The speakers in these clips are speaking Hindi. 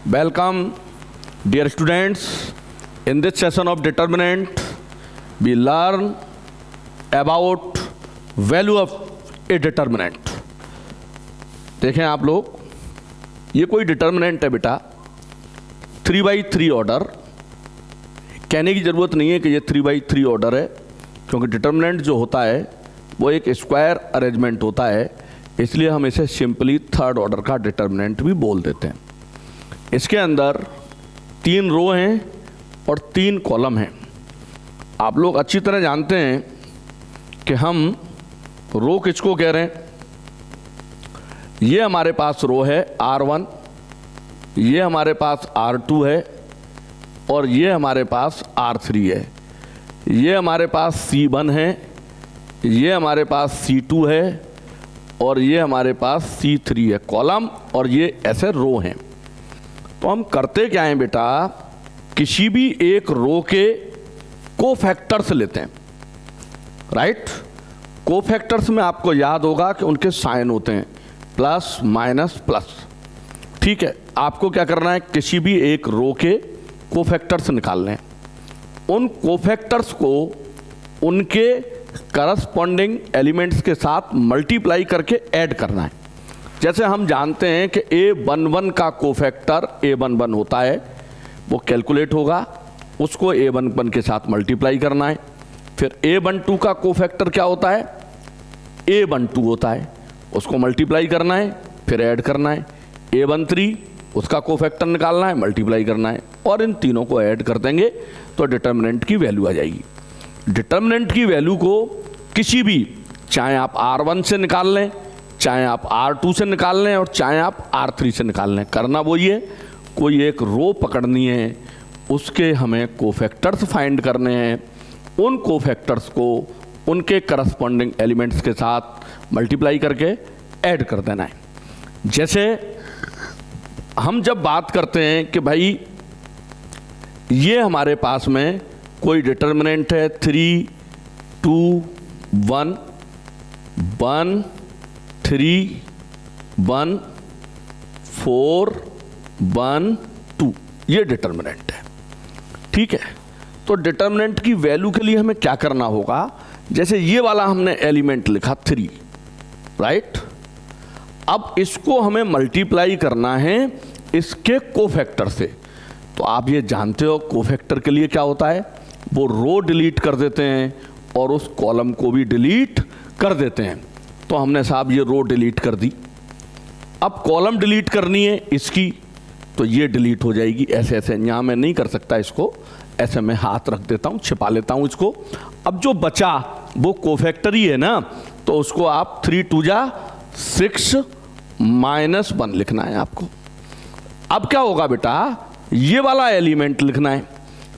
Welcome, dear students. In this session of determinant, we learn about value of a determinant. देखें आप लोग, ये कोई डिटर्मिनेंट है बेटा, 3/3 ऑर्डर. कहने की ज़रूरत नहीं है कि ये 3/3 ऑर्डर है, क्योंकि डिटर्मिनेंट जो होता है वो एक स्क्वायर अरेंजमेंट होता है, इसलिए हम इसे सिंपली थर्ड ऑर्डर का डिटर्मिनेंट भी बोल देते हैं. इसके अंदर 3 रो हैं और 3 कॉलम हैं. आप लोग अच्छी तरह जानते हैं कि हम रो किसको कह रहे हैं. ये हमारे पास रो है R1, ये हमारे पास R2 है और ये हमारे पास R3 है. ये हमारे पास C1 है, ये हमारे पास C2 है और ये हमारे पास C3 है. कॉलम और ये ऐसे रो हैं. तो हम करते क्या हैं बेटा, किसी भी एक रो के कोफैक्टर्स लेते हैं. राइट, कोफैक्टर्स में आपको याद होगा कि उनके साइन होते हैं प्लस माइनस प्लस. ठीक है, आपको क्या करना है, किसी भी एक रो के कोफैक्टर्स निकालने हैं. उन कोफैक्टर्स को उनके करस्पॉन्डिंग एलिमेंट्स के साथ मल्टीप्लाई करके ऐड करना है. जैसे हम जानते हैं कि A11 का कोफैक्टर A11 होता है, वो कैलकुलेट होगा, उसको A11 के साथ मल्टीप्लाई करना है. फिर A12 का कोफैक्टर क्या होता है, A12 होता है, उसको मल्टीप्लाई करना है, फिर ऐड करना है. A13 उसका कोफैक्टर निकालना है, मल्टीप्लाई करना है, और इन तीनों को ऐड कर देंगे तो डिटर्मिनेंट की वैल्यू आ जाएगी. डिटर्मिनेंट की वैल्यू को किसी भी, चाहे आप R1 से निकाल लें, चाहे आप R2 से निकाल लें और चाहे आप R3 से निकाल लें, करना वो ये, कोई एक रो पकड़नी है, उसके हमें कोफैक्टर्स फाइंड करने हैं. उन कोफैक्टर्स को उनके करस्पॉन्डिंग एलिमेंट्स के साथ मल्टीप्लाई करके ऐड कर देना है. जैसे हम जब बात करते हैं कि भाई ये हमारे पास में कोई डिटर्मिनेंट है 3, 2, 1, 1, 3, 1, 4, 1, 2, ये डिटर्मिनेंट है. ठीक है, तो डिटर्मिनेंट की वैल्यू के लिए हमें क्या करना होगा, जैसे ये वाला हमने एलिमेंट लिखा 3, राइट. अब इसको हमें मल्टीप्लाई करना है इसके कोफैक्टर से. तो आप ये जानते हो कोफैक्टर के लिए क्या होता है, वो रो डिलीट कर देते हैं और उस कॉलम को भी डिलीट कर देते हैं. तो हमने साहब ये रो डिलीट कर दी. अब कॉलम डिलीट करनी है इसकी, तो ये डिलीट हो जाएगी. ऐसे ऐसे यहाँ मैं नहीं कर सकता इसको, ऐसे मैं हाथ रख देता हूँ, छिपा लेता हूँ इसको. अब जो बचा वो कोफैक्टर ही है ना, तो उसको आप 3 2 जा 6 -1 लिखना है आपको. अब क्या होगा बेटा, ये वाला एलिमेंट लिखना है,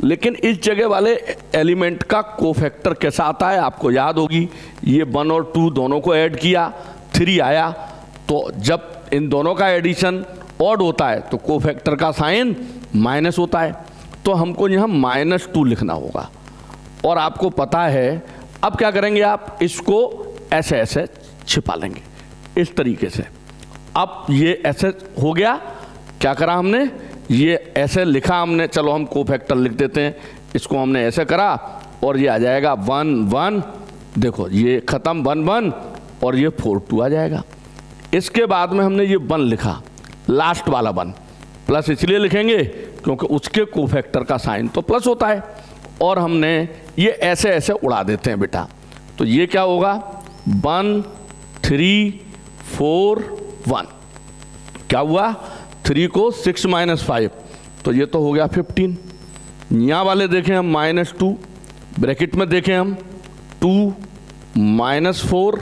लेकिन इस जगह वाले एलिमेंट का कोफैक्टर कैसा आता है आपको याद होगी. ये 1 और 2 दोनों को ऐड किया, 3 आया. तो जब इन दोनों का एडिशन ऑड होता है तो कोफैक्टर का साइन माइनस होता है. तो हमको यहाँ -2 लिखना होगा. और आपको पता है, अब क्या करेंगे आप, इसको ऐसे ऐसे छिपा लेंगे इस तरीके से. अब ये ऐसे हो गया, क्या करा हमने, ये ऐसे लिखा हमने, चलो हम कोफैक्टर लिख देते हैं. इसको हमने ऐसे करा और ये आ जाएगा 1 1, देखो ये ख़त्म 1 1 और ये 4 2 आ जाएगा. इसके बाद में हमने ये 1 लिखा, लास्ट वाला 1, प्लस इसलिए लिखेंगे क्योंकि उसके कोफैक्टर का साइन तो प्लस होता है. और हमने ये ऐसे ऐसे उड़ा देते हैं बेटा. तो ये क्या होगा, 1 3 4 1, क्या हुआ, 3 को 6 -5, तो ये तो हो गया 15. यहाँ वाले देखें हम -2, ब्रैकेट में देखें हम 2 -4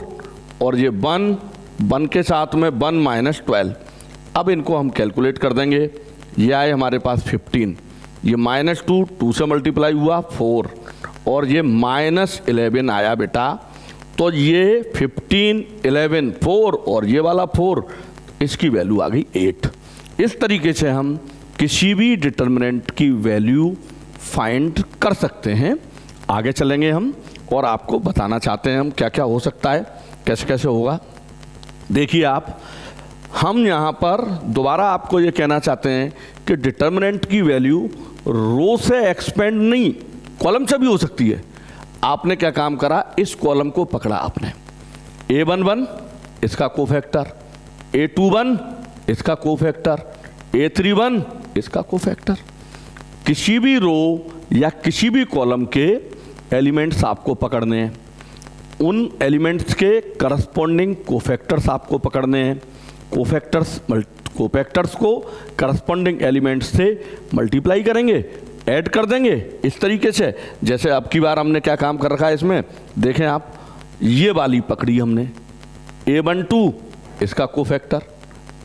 और ये 1 के साथ में 1 -12. अब इनको हम कैलकुलेट कर देंगे. ये आए हमारे पास 15, ये -2 2 से मल्टीप्लाई हुआ 4 और ये -11 आया बेटा. तो ये 15 11 4 और ये वाला 4, इसकी वैल्यू आ गई 8. इस तरीके से हम किसी भी डिटर्मिनेंट की वैल्यू फाइंड कर सकते हैं. आगे चलेंगे हम और आपको बताना चाहते हैं हम क्या क्या हो सकता है, कैसे कैसे होगा. देखिए आप, हम यहाँ पर दोबारा आपको ये कहना चाहते हैं कि डिटर्मिनेंट की वैल्यू रो से एक्सपेंड नहीं, कॉलम से भी हो सकती है। आपने क्या काम करा, इस कॉलम को पकड़ा आपने, A11 इसका कोफैक्टर, A21 इसका कोफैक्टर, A31 इसका कोफैक्टर। किसी भी रो या किसी भी कॉलम के एलिमेंट्स आपको पकड़ने हैं, उन एलिमेंट्स के करस्पॉन्डिंग कोफैक्टर्स आपको पकड़ने हैं। कोफैक्टर्स को करस्पॉन्डिंग एलिमेंट्स से मल्टीप्लाई करेंगे, ऐड कर देंगे इस तरीके से। जैसे अब की बार हमने क्या काम कर रखा है इसमें, देखें आप, ये वाली पकड़ी हमने, A12 इसका कोफैक्टर,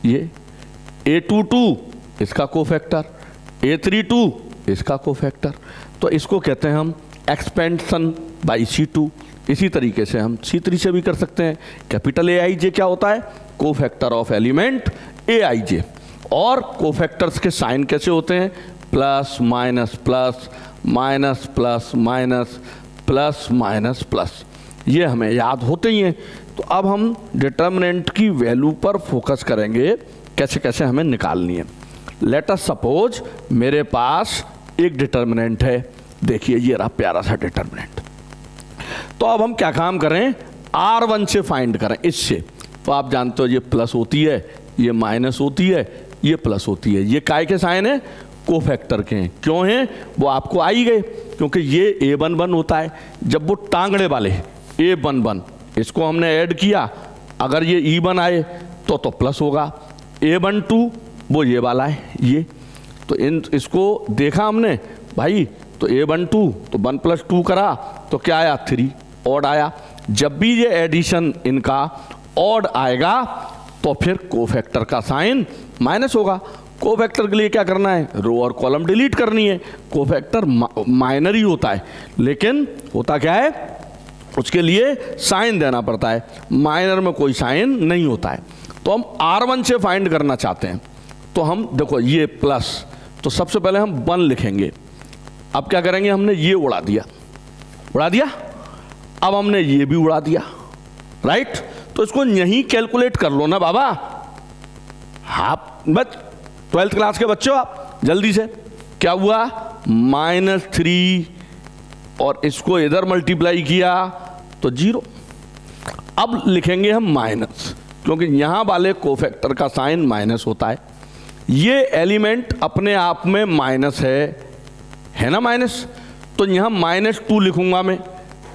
ये A22 इसका कोफैक्टर, A32 इसका कोफैक्टर। तो इसको कहते हैं हम एक्सपेंशन बाई C2। इसी तरीके से हम C3 से भी कर सकते हैं। कैपिटल AIJ क्या होता है, कोफैक्टर ऑफ एलिमेंट AIJ। और कोफैक्टर्स के साइन कैसे होते हैं, plus minus plus, minus plus minus, plus minus plus, ये हमें याद होते ही हैं। तो अब हम डिटर्मिनेंट की वैल्यू पर फोकस करेंगे, कैसे कैसे हमें निकालनी है। लेट अस सपोज मेरे पास एक डिटर्मिनेंट है, देखिए ये रहा प्यारा सा डिटर्मिनेंट। तो अब हम क्या काम करें, R1 से फाइंड करें इससे। तो आप जानते हो ये प्लस होती है, ये माइनस होती है, ये प्लस होती है। ये काय के साइन है, कोफैक्टर के हैं। क्यों हैं वो आपको आ ही गए, क्योंकि ये A11 होता है। जब वो टांगड़े वाले A11 इसको हमने ऐड किया, अगर ये E1 आए तो प्लस होगा। A12 वो ये वाला है, ये तो इसको देखा हमने भाई, तो A12 तो 1 + 2 करा तो क्या आया, 3 ऑड आया। जब भी ये एडिशन इनका ऑड आएगा तो फिर कोफैक्टर का साइन माइनस होगा। कोफैक्टर के लिए क्या करना है, रो और कॉलम डिलीट करनी है। कोफैक्टर माइनर ही होता है, लेकिन होता क्या है, उसके लिए साइन देना पड़ता है। माइनर में कोई साइन नहीं होता है। तो हम R1 से फाइंड करना चाहते हैं, तो हम देखो ये प्लस, तो सबसे पहले हम 1 लिखेंगे। अब क्या करेंगे, हमने ये उड़ा दिया, उड़ा दिया, अब हमने ये भी उड़ा दिया, राइट। तो इसको यहीं कैलकुलेट कर लो ना बाबा, हाँ बस 12th क्लास के बच्चों आप जल्दी से। क्या हुआ, -3, और इसको इधर मल्टीप्लाई किया तो 0। अब लिखेंगे हम माइनस, क्योंकि यहां वाले कोफैक्टर का साइन माइनस होता है। ये एलिमेंट अपने आप में माइनस है ना माइनस, तो यहां -2 लिखूंगा मैं।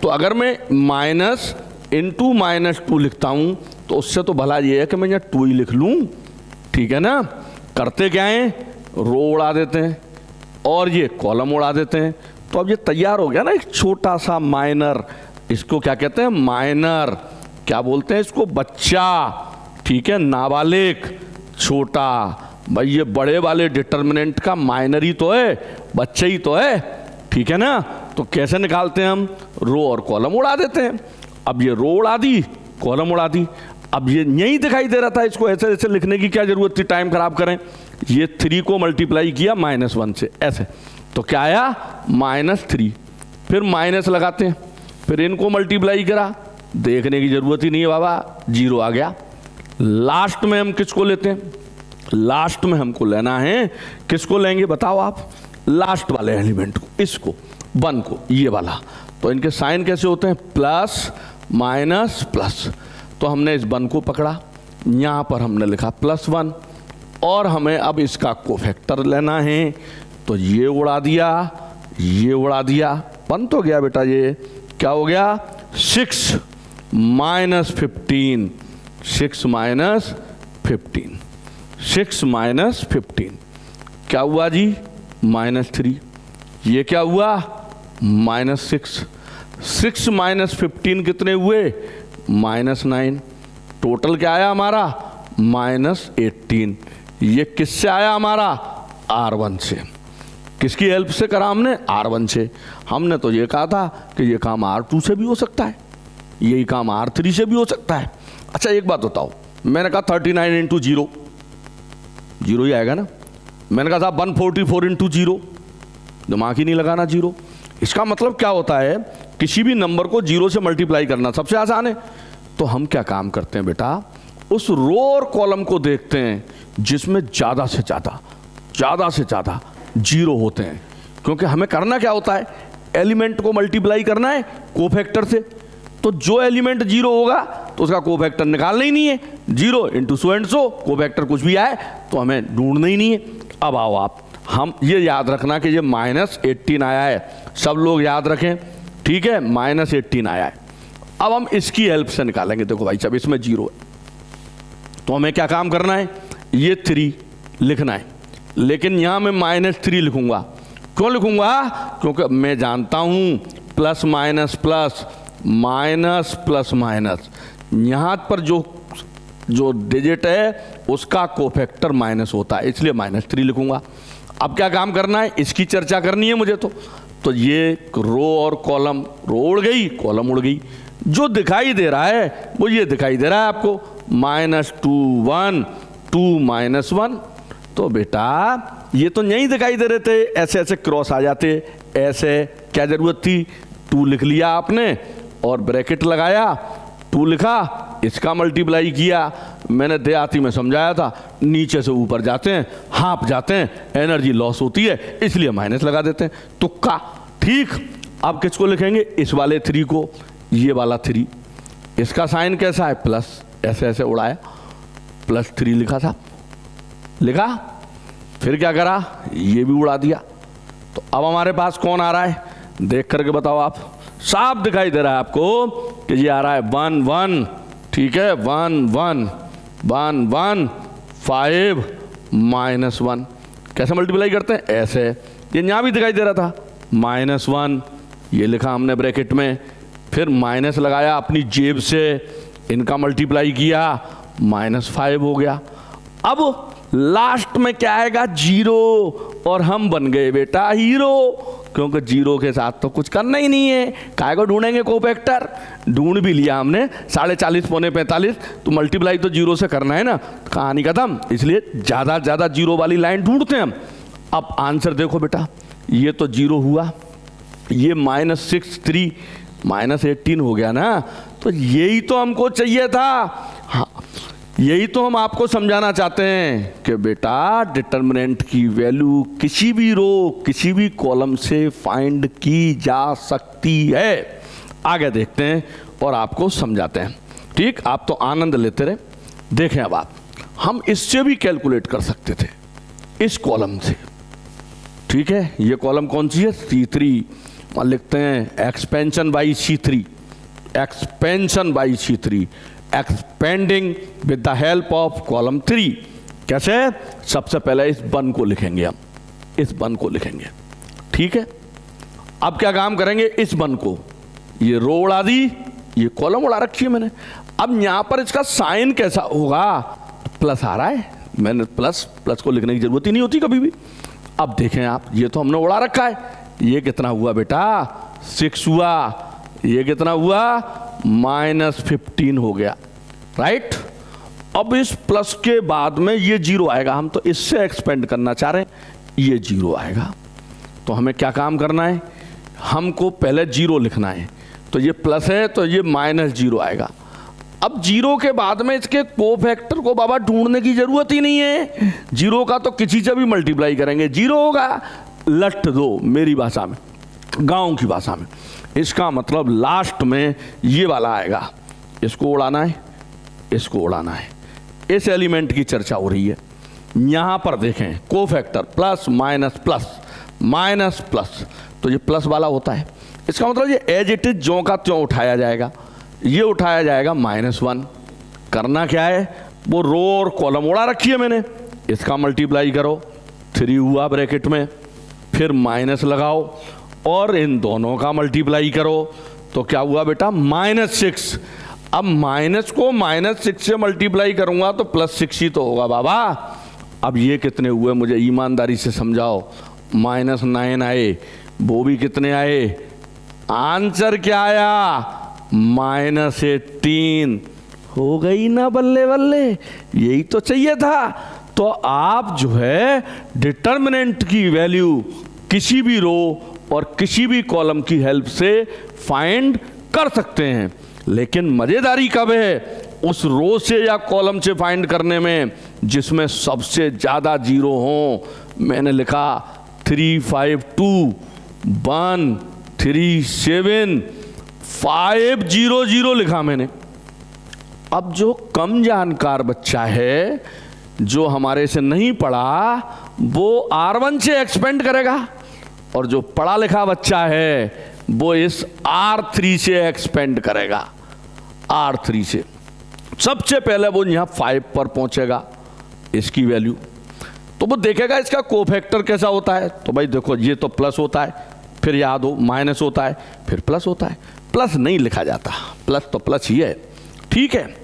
तो अगर मैं माइनस इंटू -2 लिखता हूं तो उससे तो भला ये है कि मैं यहाँ 2 ही लिख लूं, ठीक है ना। करते क्या है, रो उड़ा देते हैं और ये कॉलम उड़ा देते हैं। तो अब ये तैयार हो गया ना एक छोटा सा माइनर, इसको क्या कहते हैं, माइनर। क्या बोलते हैं इसको, बच्चा, ठीक है, नाबालिग, छोटा। भाई ये बड़े वाले डिटर्मिनेंट का माइनर ही तो है, बच्चे ही तो है, ठीक है ना। तो कैसे निकालते हैं हम, रो और कॉलम उड़ा देते हैं। अब ये रो उड़ा दी, कॉलम उड़ा दी। अब ये यही दिखाई दे रहा था, इसको ऐसे ऐसे लिखने की क्या जरूरत थी, टाइम खराब करें। ये 3 को मल्टीप्लाई किया -1 से, ऐसे, तो क्या आया, -3। फिर माइनस लगाते हैं, फिर इनको मल्टीप्लाई करा, देखने की जरूरत ही नहीं है बाबा, 0 आ गया। लास्ट में हम किसको लेते हैं, लास्ट में हमको लेना है, किसको लेंगे बताओ आप, लास्ट वाले एलिमेंट को, इसको 1 को, ये वाला। तो इनके साइन कैसे होते हैं, प्लस माइनस प्लस। तो हमने इस 1 को पकड़ा, यहाँ पर हमने लिखा +1, और हमें अब इसका कोफैक्टर लेना है। तो ये उड़ा दिया, ये उड़ा दिया, 1 तो गया बेटा, ये क्या हो गया, 6 - 15, 6 - 15, 6 - 15 क्या हुआ जी, -3। ये क्या हुआ, -6। 6 - 15 कितने हुए, -9। टोटल क्या आया हमारा, -18। ये किससे आया हमारा, R1 से। किसकी हेल्प से करा हमने, R1 से। हमने तो ये कहा था कि ये काम R2 से भी हो सकता है, यही काम R3 से भी हो सकता है। अच्छा एक बात बताओ, मैंने कहा 39 × 0, 0 ही आएगा ना। मैंने कहा था 144 × 0, दिमाग ही नहीं लगाना 0। इसका मतलब क्या होता है, किसी भी नंबर को 0 से मल्टीप्लाई करना सबसे आसान है। तो हम क्या काम करते हैं बेटा, उस रो और कॉलम को देखते हैं जिसमें ज़्यादा से ज़्यादा ज़्यादा से ज़्यादा जीरो होते हैं, क्योंकि हमें करना क्या होता है, एलिमेंट को मल्टीप्लाई करना है कोफैक्टर से। तो जो एलिमेंट जीरो होगा तो उसका कोफैक्टर निकालना ही नहीं है, zero into so and so, cofactor कुछ भी आए तो हमें ढूंढना ही नहीं है। अब आओ आप, हम ये याद रखना कि ये -18 आया है, सब लोग याद रखें, ठीक है, -18 आया है। अब हम इसकी हेल्प से निकालेंगे। देखो भाई साहब, इसमें जीरो है तो हमें क्या काम करना है, ये 3 लिखना है, लेकिन यहाँ मैं -3 लिखूंगा। क्यों लिखूंगा, क्योंकि मैं जानता हूँ plus minus plus, minus plus minus, यहाँ पर जो डिजिट है उसका कोफैक्टर माइनस होता है, इसलिए -3 लिखूंगा। अब क्या काम करना है, इसकी चर्चा करनी है मुझे। तो ये रो और कॉलम, रो उड़ गई, कॉलम उड़ गई। जो दिखाई दे रहा है वो ये दिखाई दे रहा है आपको, -2 1 2 -1। तो बेटा ये तो नहीं दिखाई दे रहे थे, ऐसे ऐसे क्रॉस आ जाते, ऐसे क्या जरूरत थी, 2 लिख लिया आपने और ब्रैकेट लगाया, 2 लिखा, इसका मल्टीप्लाई किया। मैंने देहाती में समझाया था, नीचे से ऊपर जाते हैं, हाँप जाते हैं, एनर्जी लॉस होती है, इसलिए माइनस लगा देते हैं, तुक्का। ठीक, अब किसको लिखेंगे, इस वाले 3 को, ये वाला 3, इसका साइन कैसा है, प्लस, ऐसे ऐसे उड़ाया, +3 लिखा था, लिखा, फिर क्या करा, ये भी उड़ा दिया। तो अब हमारे पास कौन आ रहा है, देख करके बताओ आप, साफ दिखाई दे रहा है आपको कि ये आ रहा है 1 1, ठीक है, 1 1 1 1 5 -1। कैसे मल्टीप्लाई करते हैं, ऐसे, ये यहाँ भी दिखाई दे रहा था, -1, ये लिखा हमने ब्रैकेट में, फिर माइनस लगाया अपनी जेब से, इनका मल्टीप्लाई किया, -5 हो गया। अब लास्ट में क्या आएगा, 0, और हम बन गए बेटा हीरो, क्योंकि 0 के साथ तो कुछ करना ही नहीं है, काय को ढूंढेंगे कोफैक्टर, ढूंढ भी लिया हमने 40.5 पौने 45, तो मल्टीप्लाई तो 0 से करना है ना, कहानी खत्म। इसलिए ज़्यादा ज़्यादा 0 वाली लाइन ढूंढते हैं हम। अब आंसर देखो बेटा, ये तो 0 हुआ, ये -63 -18 हो गया ना, तो यही तो हमको चाहिए था। हाँ, यही तो हम आपको समझाना चाहते हैं कि बेटा डिटर्मिनेंट की वैल्यू किसी भी रो, किसी भी कॉलम से फाइंड की जा सकती है। आगे देखते हैं और आपको समझाते हैं। ठीक, आप तो आनंद लेते रहे। देखें अब आप, हम इससे भी कैलकुलेट कर सकते थे, इस कॉलम से। ठीक है, ये कॉलम कौन सी है, C3, और लिखते हैं expansion by C3, expansion by C3, expanding with the help of column 3। कैसे, सबसे पहले इस 1 को लिखेंगे हम, इस 1 को लिखेंगे, ठीक है। अब क्या काम करेंगे, इस 1 को, ये रो उड़ा दी, ये कॉलम उड़ा रखी है मैंने। अब यहां पर इसका साइन कैसा होगा, प्लस आ रहा है, मैंने प्लस को लिखने की जरूरत ही नहीं होती कभी भी। अब देखें आप, ये तो हमने उड़ा रखा है, ये कितना हुआ बेटा, 6 हुआ, ये कितना हुआ, -15 हो गया, राइट। अब इस प्लस के बाद में ये 0 आएगा, हम तो इससे एक्सपेंड करना चाह रहे हैं, ये 0 आएगा। तो हमें क्या काम करना है, हमको पहले 0 लिखना है, तो ये प्लस है तो ये -0 आएगा। अब 0 के बाद में इसके कोफैक्टर को बाबा ढूंढने की जरूरत ही नहीं है, 0 का तो किसी से भी मल्टीप्लाई करेंगे 0 होगा, लट दो, मेरी भाषा में, गांव की भाषा में। इसका मतलब लास्ट में ये वाला आएगा, इसको उड़ाना है, इसको उड़ाना है। इस एलिमेंट की चर्चा हो रही है। यहां पर देखें, cofactor plus minus plus minus plus, तो ये प्लस वाला होता है। इसका मतलब ये एज इट इज ज्यों का त्यों उठाया जाएगा, ये उठाया जाएगा -1। करना क्या है, वो रो और कॉलम उड़ा रखी है मैंने, इसका मल्टीप्लाई करो, 3 हुआ ब्रैकेट में, फिर माइनस लगाओ और इन दोनों का मल्टीप्लाई करो, तो क्या हुआ बेटा, -6। अब माइनस को -6 से मल्टीप्लाई करूंगा तो +6 ही तो होगा बाबा। अब ये कितने हुए, मुझे ईमानदारी से समझाओ, -9 आए, वो भी कितने आए, आंसर क्या आया, -18 हो गई ना, बल्ले बल्ले, यही तो चाहिए था। तो आप जो है डिटर्मिनेंट की वैल्यू किसी भी रो और किसी भी कॉलम की हेल्प से फाइंड कर सकते हैं, लेकिन मजेदारी कब है, उस रो से या कॉलम से फाइंड करने में जिसमें सबसे ज्यादा 0 हो। मैंने लिखा 352 1 3 7 500 लिखा मैंने। अब जो कम जानकार बच्चा है, जो हमारे से नहीं पढ़ा, वो R1 से एक्सपेंड करेगा, और जो पढ़ा लिखा बच्चा है वो इस R3 से एक्सपेंड करेगा। R3 से सबसे पहले वो यहाँ 5 पर पहुंचेगा, इसकी वैल्यू, तो वो देखेगा इसका कोफैक्टर कैसा होता है। तो भाई देखो, ये तो प्लस होता है, फिर याद हो माइनस होता है, फिर प्लस होता है। प्लस नहीं लिखा जाता, प्लस तो प्लस ही है, ठीक है।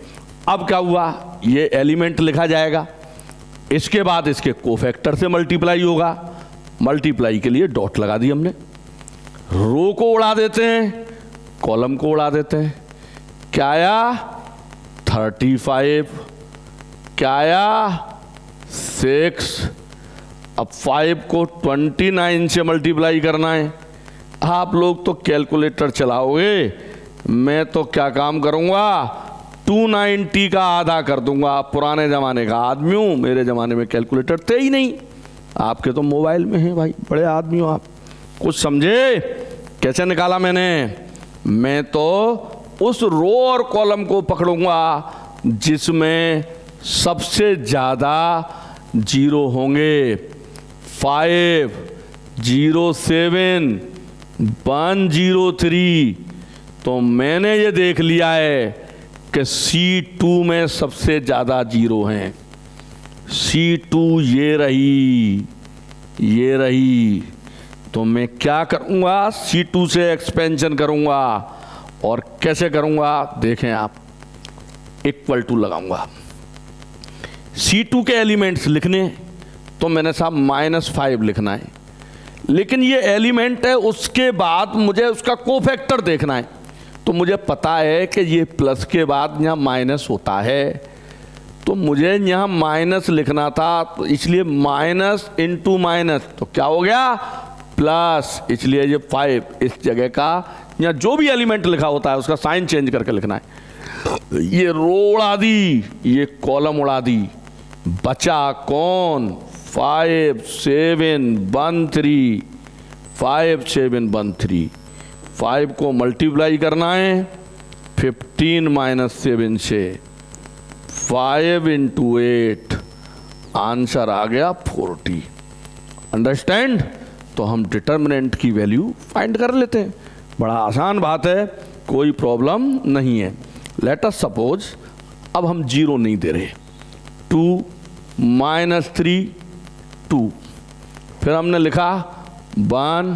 अब क्या हुआ, ये एलिमेंट लिखा जाएगा, इसके बाद इसके कोफैक्टर से मल्टीप्लाई होगा। मल्टीप्लाई के लिए डॉट लगा दी हमने। रो को उड़ा देते हैं, कॉलम को उड़ा देते हैं। क्या आया 35, क्या आया 6। अब 5 को 29 से मल्टीप्लाई करना है। आप लोग तो कैलकुलेटर चलाओगे, मैं तो क्या काम करूंगा, 290 का आधा कर दूंगा। पुराने ज़माने का आदमी हूँ, मेरे ज़माने में कैलकुलेटर थे ही नहीं। आपके तो मोबाइल में हैं भाई, बड़े आदमी हो आप, कुछ समझे कैसे निकाला मैंने। मैं तो उस रो और कॉलम को पकड़ूंगा जिसमें सबसे ज़्यादा जीरो होंगे। 5 0 7 1 0 3। तो मैंने ये देख लिया है कि C2 में सबसे ज़्यादा जीरो हैं। C2 ये रही, ये रही। तो मैं क्या करूँगा, C2 से एक्सपेंशन करूँगा, और कैसे करूँगा देखें आप, इक्वल टू लगाऊंगा। C2 के एलिमेंट्स लिखने, तो मैंने साहब -5 लिखना है, लेकिन ये एलिमेंट है, उसके बाद मुझे उसका कोफैक्टर देखना है। तो मुझे पता है कि ये प्लस के बाद यहाँ माइनस होता है, तो मुझे यहाँ माइनस लिखना था, तो इसलिए माइनस इंटू माइनस, तो क्या हो गया प्लस, इसलिए ये 5 इस जगह का, यहाँ जो भी एलिमेंट लिखा होता है उसका साइन चेंज करके लिखना है। ये रो उड़ा दी, ये कॉलम उड़ा दी, बचा कौन, 5 7 1 3, 5 7 1 3। 5 को मल्टीप्लाई करना है 15 - 7 से, 5 × 8, आंसर आ गया 40। अंडरस्टैंड। तो हम डिटर्मिनेंट की वैल्यू फाइंड कर लेते हैं, बड़ा आसान बात है, कोई प्रॉब्लम नहीं है। लेट अस सपोज अब हम जीरो नहीं दे रहे, 2 - 3 2, फिर हमने लिखा 1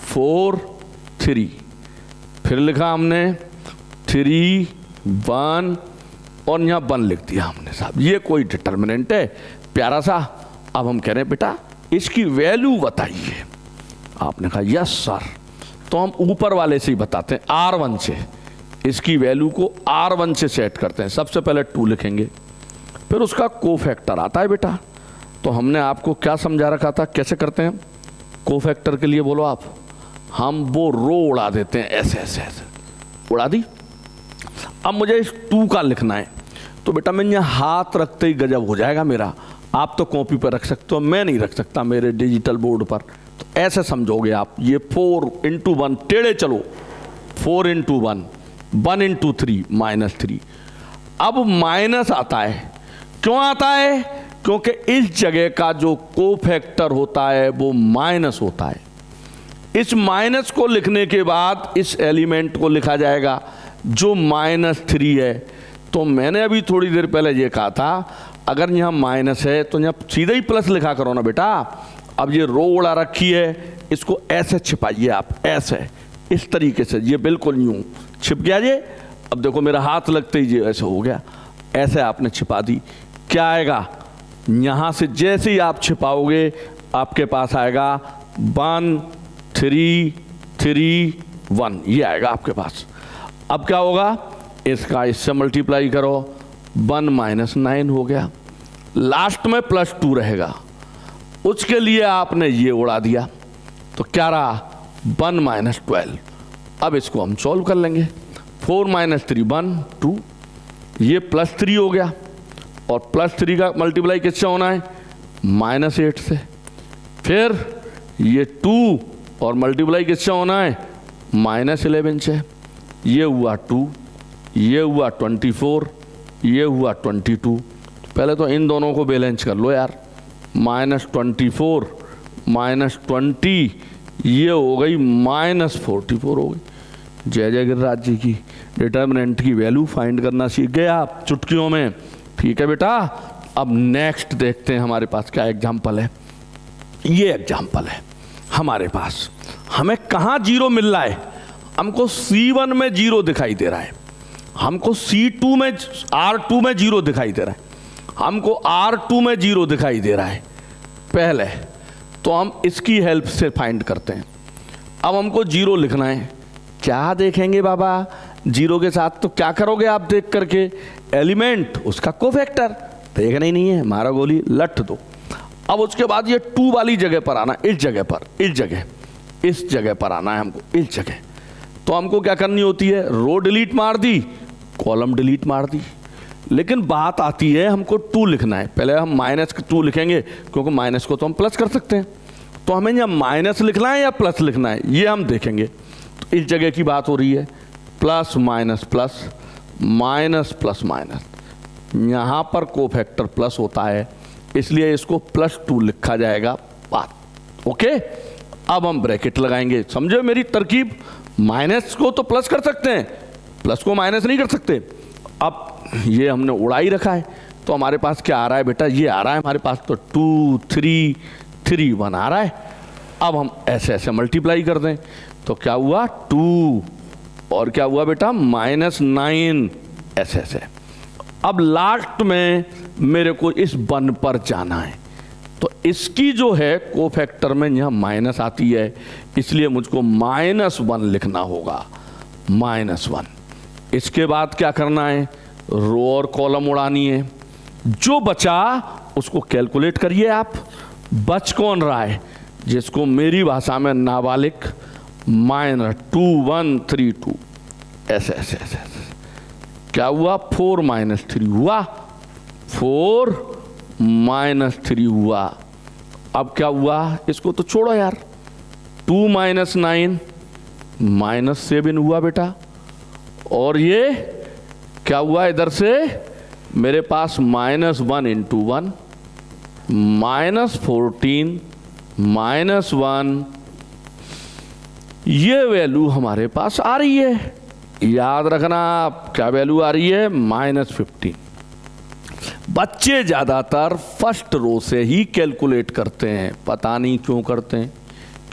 4 3, फिर लिखा हमने 3 1, और यहाँ 1 लिख दिया हमने। साहब ये कोई डिटर्मिनेंट है प्यारा सा। अब हम कह रहे हैं बेटा इसकी वैल्यू बताइए। आपने कहा यस सर। तो हम ऊपर वाले से ही बताते हैं, R1 से इसकी वैल्यू को R1 से सेट करते हैं। सबसे पहले 2 लिखेंगे, फिर उसका कोफैक्टर आता है बेटा। तो हमने आपको क्या समझा रखा था, कैसे करते हैं कोफैक्टर के लिए, बोलो आप। हम वो रो उड़ा देते हैं, ऐसे ऐसे ऐसे उड़ा दी। अब मुझे इस 2 का लिखना है, तो बेटा मैं यहाँ हाथ रखते ही गजब हो जाएगा मेरा। आप तो कॉपी पर रख सकते हो, मैं नहीं रख सकता मेरे डिजिटल बोर्ड पर। तो ऐसे समझोगे आप, ये 4 × 1, टेढ़े चलो, 4 × 1, 1 × 3 -3। अब माइनस आता है, क्यों आता है, क्योंकि इस जगह का जो कोफैक्टर होता है वो माइनस होता है। इस माइनस को लिखने के बाद इस एलिमेंट को लिखा जाएगा जो -3 है। तो मैंने अभी थोड़ी देर पहले ये कहा था, अगर यहाँ माइनस है तो यहाँ सीधे ही प्लस लिखा करो ना बेटा। अब ये रो उड़ा रखी है, इसको ऐसे छिपाइए आप, ऐसे इस तरीके से, ये बिल्कुल यूं छिप गया ये। अब देखो मेरा हाथ लगते ही ये ऐसे हो गया, ऐसे आपने छिपा दी। क्या आएगा, यहाँ से जैसे ही आप छिपाओगे आपके पास आएगा 1 3 3 1, ये आएगा आपके पास। अब क्या होगा, इसका इससे मल्टीप्लाई करो, 1 - 9 हो गया, लास्ट में +2 रहेगा, उसके लिए आपने ये उड़ा दिया। तो क्या रहा, 1 - 12। अब इसको हम सॉल्व कर लेंगे, 4 - 3 1 2, ये +3 हो गया, और +3 का मल्टीप्लाई किससे होना है, -8 से। फिर ये 2 और मल्टीप्लाई किससे होना है, -11 से। ये हुआ 2, ये हुआ 24, ये हुआ 22। पहले तो इन दोनों को बैलेंस कर लो यार, -24 -20, ये हो गई -44 हो गई। जय जय गिरिराज जी की। डिटर्मिनेंट की वैल्यू फाइंड करना सीख गए आप चुटकियों में। ठीक है बेटा, अब नेक्स्ट देखते हैं हमारे पास क्या एग्जाम्पल है। ये एग्जाम्पल है हमारे पास, हमें कहाँ 0 मिल रहा है, हमको C1 में 0 दिखाई दे रहा है, हमको C2 में R2 में 0 दिखाई दे रहा है, हमको R2 में 0 दिखाई दे रहा है। पहले तो हम इसकी हेल्प से फाइंड करते हैं। अब हमको 0 लिखना है, क्या देखेंगे बाबा 0 के साथ, तो क्या करोगे आप देख करके, एलिमेंट उसका कोफैक्टर, देखना ही नहीं है, मारा गोली लट दो। अब उसके बाद ये 2 वाली जगह पर आना, इस जगह पर, इस जगह पर आना है हमको, इस जगह। तो हमको क्या करनी होती है, रो डिलीट मार दी, कॉलम डिलीट मार दी। लेकिन बात आती है हमको 2 लिखना है। पहले हम -2 लिखेंगे, क्योंकि माइनस को तो हम प्लस कर सकते हैं। तो हमें या माइनस लिखना है या प्लस लिखना है, ये हम देखेंगे। तो इस जगह की बात हो रही है, plus minus plus, minus plus minus, यहाँ पर कोफैक्टर प्लस होता है, इसलिए इसको +2 लिखा जाएगा बात। ओके, अब हम ब्रैकेट लगाएंगे। समझो मेरी तरकीब, माइनस को तो प्लस कर सकते हैं, प्लस को माइनस नहीं कर सकते। अब ये हमने उड़ा ही रखा है, तो हमारे पास क्या आ रहा है बेटा, ये आ रहा है हमारे पास, तो 2 3 3 1 आ रहा है। अब हम ऐसे ऐसे मल्टीप्लाई कर दें, तो क्या हुआ 2, और क्या हुआ बेटा -9, ऐसे ऐसे। अब लास्ट में मेरे को इस 1 पर जाना है, तो इसकी जो है कोफैक्टर में यहाँ माइनस आती है, इसलिए मुझको -1 लिखना होगा, -1। इसके बाद क्या करना है, रो और कॉलम उड़ानी है। जो बचा उसको कैलकुलेट करिए आप। बच कौन रहा है, जिसको मेरी भाषा में नाबालिग -2132, ऐसे ऐसे ऐसे। क्या हुआ, 4 - 3 हुआ, 4 - 3 हुआ। अब क्या हुआ, इसको तो छोड़ो यार, 2 - 9 -7 हुआ बेटा। और ये क्या हुआ, इधर से मेरे पास -1 × 1 -14 -1, ये वैल्यू हमारे पास आ रही है। याद रखना क्या वैल्यू आ रही है, -15। बच्चे ज़्यादातर फर्स्ट रो से ही कैलकुलेट करते हैं, पता नहीं क्यों करते हैं,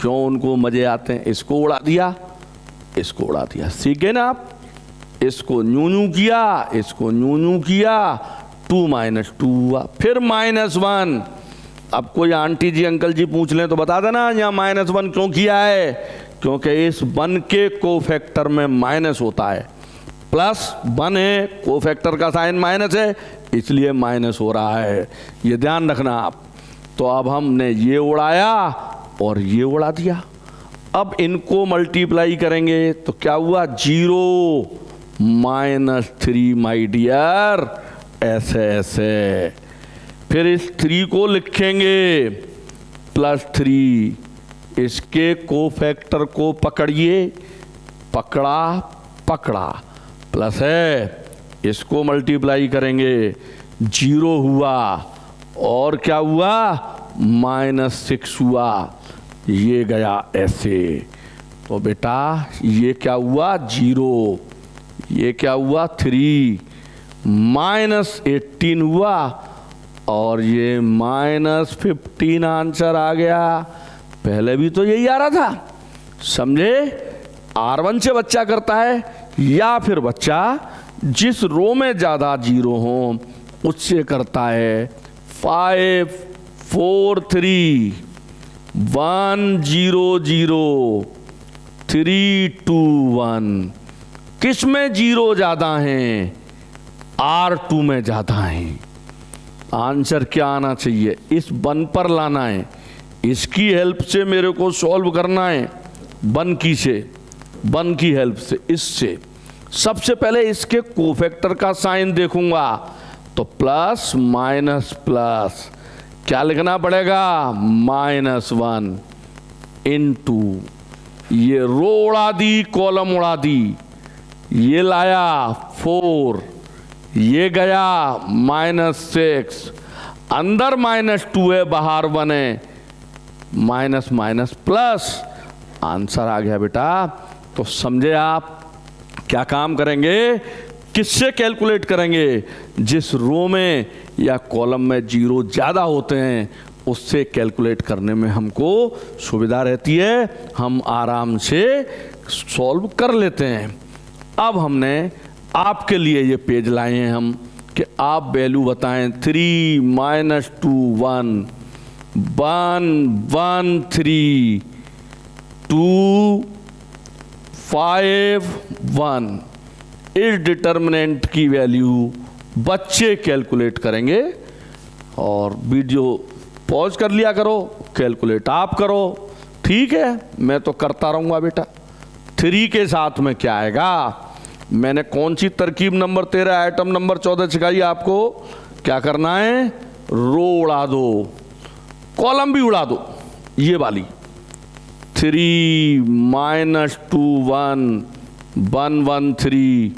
क्यों उनको मज़े आते हैं। इसको उड़ा दिया, इसको उड़ा दिया, सीख गए ना आप। इसको न्यू किया, इसको न्यू किया, 2 - 2 हुआ, फिर -1। अब कोई आंटी जी अंकल जी पूछ लें तो बता देना यहाँ -1 क्यों किया है, क्योंकि इस 1 के कोफैक्टर में माइनस होता है, +1 है, कोफैक्टर का साइन माइनस है, इसलिए माइनस हो रहा है, ये ध्यान रखना आप। तो अब हमने ये उड़ाया और ये उड़ा दिया। अब इनको मल्टीप्लाई करेंगे तो क्या हुआ, 0 -3 माय डियर, ऐसे ऐसे। फिर इस 3 को लिखेंगे +3, इसके कोफैक्टर को पकड़िए, पकड़ा पकड़ा, प्लस है, इसको मल्टीप्लाई करेंगे, 0 हुआ, और क्या हुआ, -6 हुआ, ये गया ऐसे। तो बेटा ये क्या हुआ, 0, ये क्या हुआ 3, -18 हुआ, और ये -15 आंसर आ गया। पहले भी तो यही आ रहा था, समझे। R1 से बच्चा करता है, या फिर बच्चा जिस रो में ज़्यादा 0 हो उससे करता है। 5 4 3 1 0 0 3 2 1। किस में 0 ज़्यादा हैं, R2 में ज़्यादा हैं। आंसर क्या आना चाहिए, इस 1 पर लाना है, इसकी हेल्प से मेरे को सॉल्व करना है, 1 की हेल्प से। इससे सबसे पहले इसके कोफैक्टर का साइन देखूंगा, तो प्लस माइनस प्लस, क्या लिखना पड़ेगा, -1 इंटू, ये रो उड़ा दी, कॉलम उड़ा दी, ये लाया 4, ये गया -6, अंदर -2 है, बाहर 1 है, माइनस माइनस प्लस, आंसर आ गया बेटा। तो समझे आप क्या काम करेंगे, किससे कैलकुलेट करेंगे, जिस रो में या कॉलम में 0 ज़्यादा होते हैं उससे कैलकुलेट करने में हमको सुविधा रहती है, हम आराम से सॉल्व कर लेते हैं। अब हमने आपके लिए ये पेज लाए हैं हम कि आप वैल्यू बताएं, 3 - 2 1 1 1 3 2 5 1, इस डिटर्मिनेंट की वैल्यू बच्चे कैलकुलेट करेंगे। और वीडियो पॉज कर लिया करो, कैलकुलेट आप करो, ठीक है, मैं तो करता रहूँगा बेटा। 3 के साथ में क्या आएगा, मैंने कौन सी तरकीब नंबर 13 आइटम नंबर 14 सिखाई आपको, क्या करना है, रो उड़ा दो, कॉलम भी उड़ा दो, ये वाली 3 - 2 1 1 1 3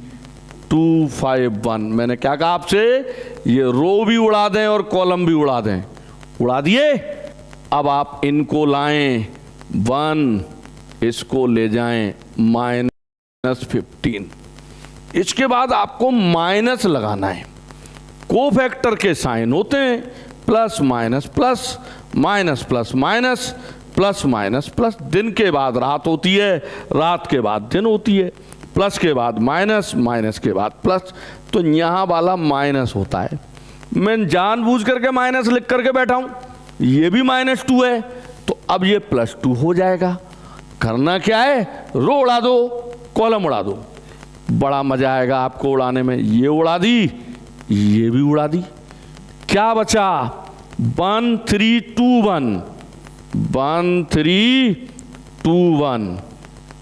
2 5 1। मैंने क्या कहा आपसे, ये रो भी उड़ा दें और कॉलम भी उड़ा दें, उड़ा दिए। अब आप इनको लाएं 1, इसको ले जाएं -15। इसके बाद आपको माइनस लगाना है, कोफैक्टर के साइन होते हैं plus minus plus, minus plus minus, plus minus plus. दिन के बाद रात होती है, रात के बाद दिन होती है, प्लस के बाद माइनस, माइनस के बाद प्लस। तो यहाँ वाला माइनस होता है, मैं जानबूझ करके माइनस लिख करके बैठा हूँ, ये भी -2 है, तो अब ये +2 हो जाएगा। करना क्या है, रो उड़ा दो, कॉलम उड़ा दो, बड़ा मजा आएगा आपको उड़ाने में। ये उड़ा दी, ये भी उड़ा दी, क्या बचा, 1 3 2 1 1 3 2 1,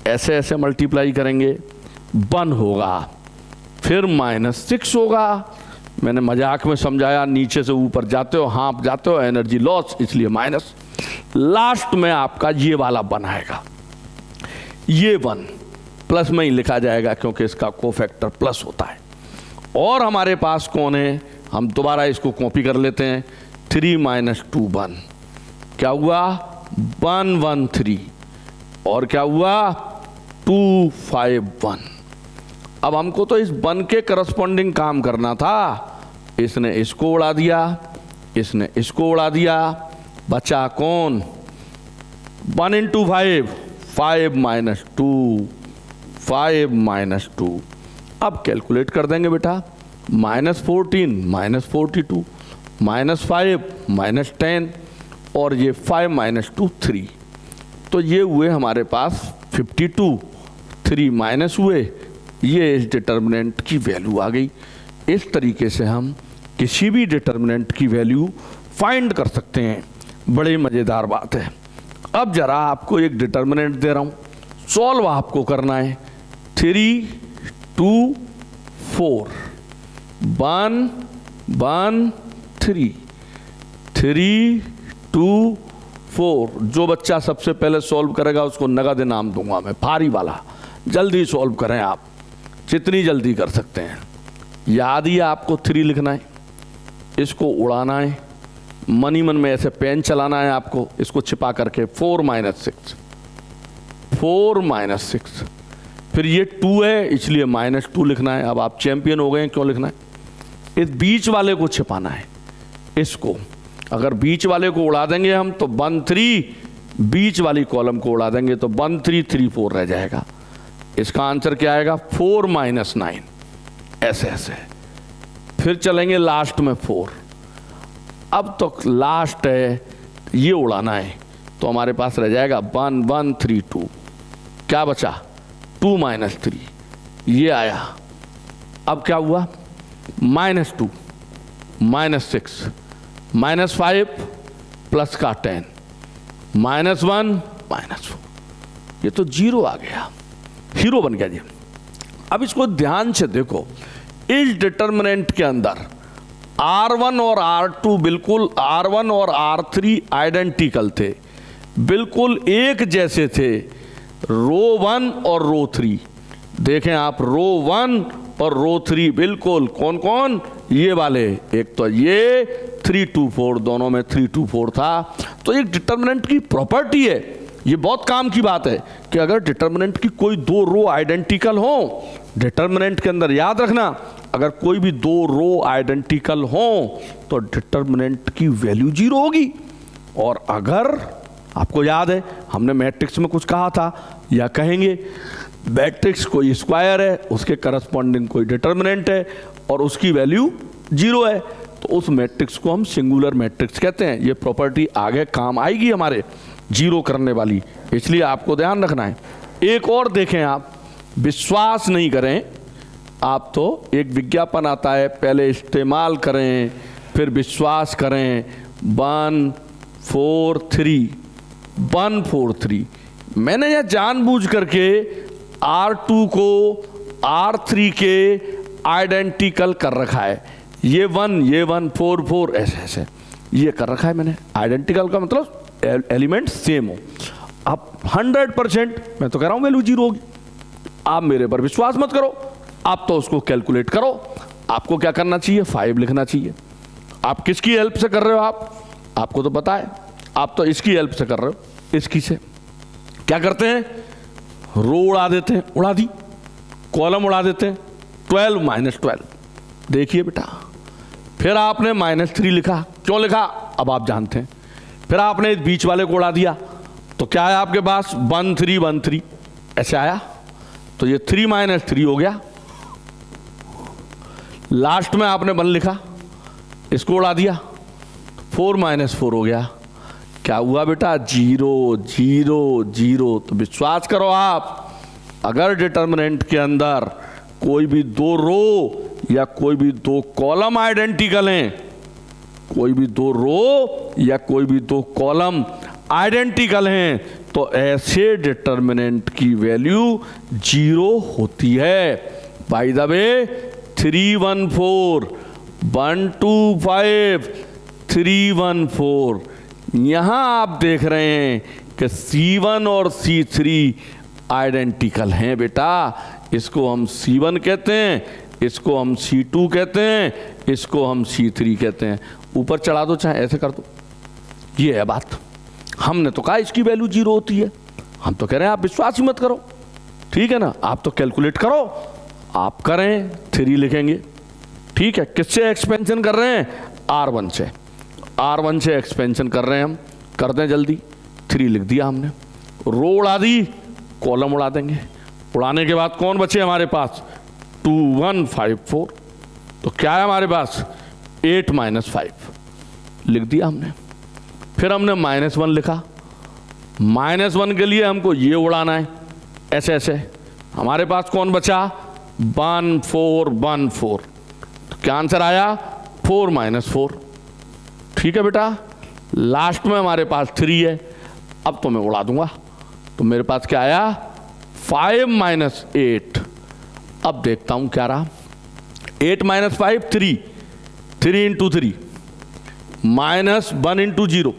ऐसे ऐसे मल्टीप्लाई करेंगे, 1 होगा, फिर -6 होगा। मैंने मजाक में समझाया, नीचे से ऊपर जाते हो, हाँप जाते हो, एनर्जी लॉस, इसलिए माइनस। लास्ट में आपका ये वाला 1 आएगा, ये 1 प्लस में ही लिखा जाएगा क्योंकि इसका कोफैक्टर प्लस होता है। और हमारे पास कौन है, हम दोबारा इसको कॉपी कर लेते हैं, 3 - 2 1, क्या हुआ, 1 1 3, और क्या हुआ, 2 5 1। अब हमको तो इस 1 के करस्पॉन्डिंग काम करना था, इसने इसको उड़ा दिया, इसने इसको उड़ा दिया, बचा कौन, 1 × 5 5 - 2 5 - 2। अब कैलकुलेट कर देंगे बेटा, -14 -42 -5 -10, और ये 5 - 2 3, तो ये हुए हमारे पास 52, 3 माइनस हुए, ये इस डिटर्मिनेंट की वैल्यू आ गई। इस तरीके से हम किसी भी डिटर्मिनेंट की वैल्यू फाइंड कर सकते हैं, बड़ी मज़ेदार बात है। अब जरा आपको एक डिटर्मिनेंट दे रहा हूँ, सॉल्व आपको करना है। 3 2 4 1 1 3 3 2 4। जो बच्चा सबसे पहले सॉल्व करेगा उसको नगद इनाम दूंगा मैं, भारी वाला। जल्दी सॉल्व करें आप, जितनी जल्दी कर सकते हैं। याद ही आपको 3 लिखना है, इसको उड़ाना है, मन ही मन में ऐसे पेन चलाना है आपको, इसको छिपा करके 4 - 6 4 - 6, फिर ये 2 है इसलिए -2 लिखना है। अब आप चैंपियन हो गए, क्यों लिखना है, इस बीच वाले को छिपाना है। इसको अगर बीच वाले को उड़ा देंगे हम तो 1 3, बीच वाली कॉलम को उड़ा देंगे तो 1 3 3 4 रह जाएगा। इसका आंसर क्या आएगा, 4 - 9, ऐसे ऐसे। फिर चलेंगे लास्ट में 4। अब तो लास्ट है, ये उड़ाना है, तो हमारे पास रह जाएगा 1 1 3 2, क्या बचा, 2 - 3, ये आया। अब क्या हुआ, -2 -6 -5 प्लस का 10 -1 -4, ये तो 0 आ गया, हीरो बन गया जी। अब इसको ध्यान से देखो, इस डिटर्मिनेंट के अंदर R1 और R2 बिल्कुल R1 और R3 आइडेंटिकल थे, बिल्कुल एक जैसे थे, रो 1 और रो 3। देखें आप, रो 1 और रो 3 बिल्कुल कौन कौन, ये वाले, एक तो ये 3 2 4, दोनों में 3 2 4 था। तो एक डिटर्मिनेंट की प्रॉपर्टी है, ये बहुत काम की बात है कि अगर डिटर्मिनेंट की कोई दो रो आइडेंटिकल हो, डिटर्मिनेंट के अंदर याद रखना, अगर कोई भी दो रो आइडेंटिकल हो तो डिटर्मिनेंट की वैल्यू 0 होगी। और अगर आपको याद है हमने मैट्रिक्स में कुछ कहा था, या कहेंगे मैट्रिक्स कोई स्क्वायर है, उसके करस्पॉन्डिंग कोई डिटर्मिनेंट है और उसकी वैल्यू 0 है, तो उस मैट्रिक्स को हम सिंगुलर मैट्रिक्स कहते हैं। ये प्रॉपर्टी आगे काम आएगी हमारे, 0 करने वाली, इसलिए आपको ध्यान रखना है। एक और देखें आप, विश्वास नहीं करें आप तो एक विज्ञापन आता है, पहले इस्तेमाल करें फिर विश्वास करें, 143 मैंने यह जानबूझ करके R2 को R3 के आइडेंटिकल कर रखा है, ये 1 4 4 ऐसे ये कर रखा है मैंने। आइडेंटिकल का मतलब एलिमेंट सेम हो। अब 100% मैं तो कह रहा हूं वैल्यू 0 होगी। आप मेरे पर विश्वास मत करो, आप तो उसको कैलकुलेट करो। आपको क्या करना चाहिए, 5 लिखना चाहिए। आप किसकी हेल्प से कर रहे हो, आपको तो पता है, आप तो इसकी हेल्प से कर रहे हो। इसकी से क्या करते हैं, रो उड़ा देते हैं, उड़ा दी, कॉलम उड़ा देते हैं, 12 -12। देखिए बेटा, फिर आपने -3 लिखा, क्यों लिखा अब आप जानते हैं। फिर आपने इस बीच वाले को उड़ा दिया, तो क्या है आपके पास 1 3 1 3 ऐसे आया, तो ये 3 -3 हो गया। लास्ट में आपने 1 लिखा, इसको उड़ा दिया, 4 -4 हो गया। क्या हुआ बेटा, 0 0 0। तो विश्वास करो आप, अगर डिटर्मिनेंट के अंदर कोई भी दो रो या कोई भी दो कॉलम आइडेंटिकल हैं, कोई भी दो रो या कोई भी दो कॉलम आइडेंटिकल हैं, तो ऐसे डिटर्मिनेंट की वैल्यू 0 होती है। बाय द वे 3 1 4 1 2 5 3 1 4, यहां आप देख रहे हैं कि C1 और C3 आइडेंटिकल हैं बेटा। इसको हम C1 कहते हैं, इसको हम C2 कहते हैं, इसको हम C3 कहते हैं। ऊपर चढ़ा दो चाहे ऐसे कर दो, ये है बात। हमने तो कहा इसकी वैल्यू 0 होती है, हम तो कह रहे हैं आप विश्वास ही मत करो, ठीक है ना। आप तो कैलकुलेट करो, आप करें 3 लिखेंगे, ठीक है। किससे एक्सपेंशन कर रहे हैं, R1 से, R1 से एक्सपेंशन कर रहे हैं हम, कर दें जल्दी। 3 लिख दिया हमने, रो उड़ा दी, कॉलम उड़ा देंगे। उड़ाने के बाद कौन बचे हमारे पास, 2 1 5 4, तो क्या है हमारे पास 8 -5 लिख दिया हमने। फिर हमने -1 लिखा, -1 के लिए हमको ये उड़ाना है, ऐसे ऐसे। हमारे पास कौन बचा, 1 4 1 4, तो क्या आंसर आया 4 -4, ठीक है बेटा। लास्ट में हमारे पास 3 है, अब तो मैं उड़ा दूंगा, तो मेरे पास क्या आया 5 -8। अब देखता हूं क्या रहा, 8 -5 3 3 × 3 -1 × 0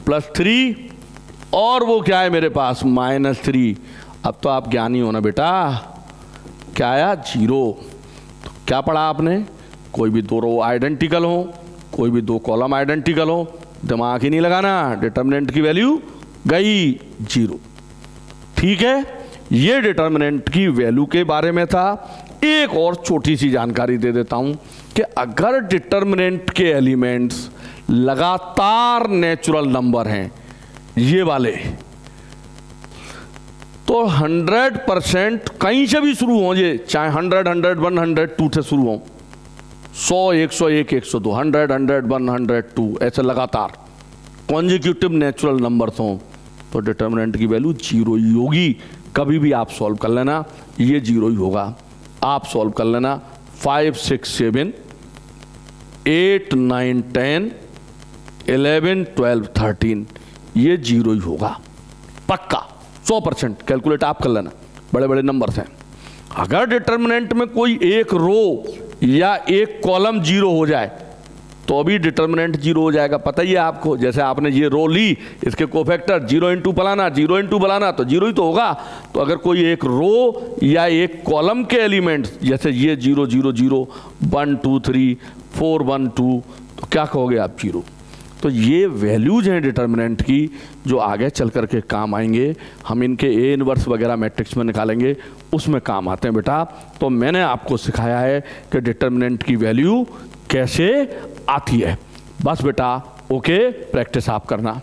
+3, और वो क्या है मेरे पास -3। अब तो आप ज्ञानी हो ना बेटा, क्या आया 0। तो क्या पढ़ा आपने, कोई भी दो रो आइडेंटिकल हो, कोई भी दो कॉलम आइडेंटिकल हो, दिमाग ही नहीं लगाना, डिटर्मिनेंट की वैल्यू गई 0, ठीक है। ये डिटर्मिनेंट की वैल्यू के बारे में था। एक और छोटी सी जानकारी दे देता हूं कि अगर डिटर्मिनेंट के एलिमेंट्स लगातार नेचुरल नंबर हैं, ये वाले, तो 100% कहीं से भी शुरू हो, ये चाहे 100 101 102 से शुरू हो, 100 101 102 100 101 102 ऐसे लगातार कॉन्जिक्यूटिव नेचुरल नंबर्स हों, तो डिटर्मिनेंट की वैल्यू 0 ही होगी। कभी भी आप सॉल्व कर लेना, ये 0 ही होगा। आप सॉल्व कर लेना, 5 6 7 8 9 10 11 12 13, ये 0 ही होगा पक्का, 100%। कैलकुलेट आप कर लेना, बड़े बड़े नंबर्स हैं। अगर डिटर्मिनेंट में कोई एक रो या एक कॉलम जीरो हो जाए तो भी डिटर्मिनेंट जीरो हो जाएगा। पता ही है आपको, जैसे आपने ये रो ली, इसके कोफैक्टर जीरो इंटू फलाना तो जीरो ही तो होगा। तो अगर कोई एक रो या एक कॉलम के एलिमेंट्स, जैसे ये 0 0 0 1 2 3 4 1 2, तो क्या कहोगे आप? जीरो। तो ये वैल्यूज हैं डिटर्मिनेंट की जो आगे चल कर के काम आएंगे। हम इनके ए इनवर्स वगैरह मैट्रिक्स में निकालेंगे, उसमें काम आते हैं बेटा। तो मैंने आपको सिखाया है कि डिटर्मिनेंट की वैल्यू कैसे आती है। बस बेटा ओके, प्रैक्टिस आप करना।